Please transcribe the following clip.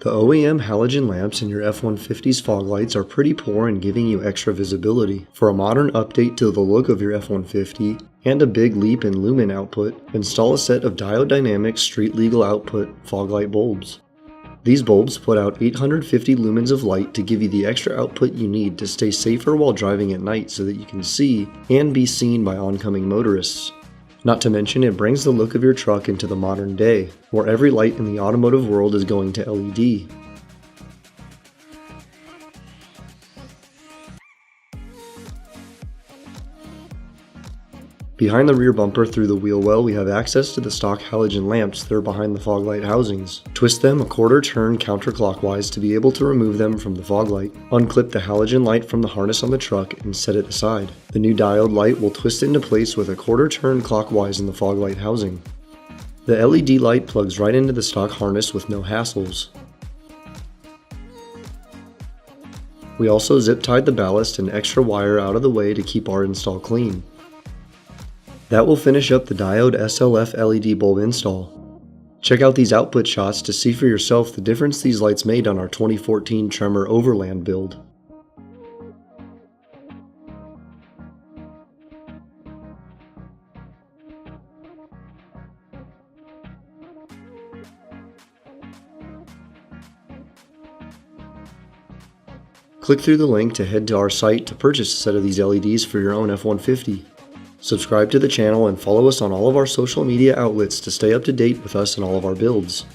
The OEM halogen lamps in your F-150's fog lights are pretty poor in giving you extra visibility. For a modern update to the look of your F-150 and a big leap in lumen output, install a set of Diode Dynamics street legal output fog light bulbs. These bulbs put out 850 lumens of light to give you the extra output you need to stay safer while driving at night so that you can see and be seen by oncoming motorists. Not to mention, it brings the look of your truck into the modern day, where every light in the automotive world is going to LED. Behind the rear bumper through the wheel well, we have access to the stock halogen lamps that are behind the fog light housings. Twist them a quarter turn counterclockwise to be able to remove them from the fog light. Unclip the halogen light from the harness on the truck and set it aside. The new diode light will twist into place with a quarter turn clockwise in the fog light housing. The LED light plugs right into the stock harness with no hassles. We also zip tied the ballast and extra wire out of the way to keep our install clean. That will finish up the Diode SLF LED bulb install. Check out these output shots to see for yourself the difference these lights made on our 2014 Tremor Overland build. Click through the link to head to our site to purchase a set of these LEDs for your own F-150. Subscribe to the channel and follow us on all of our social media outlets to stay up to date with us and all of our builds.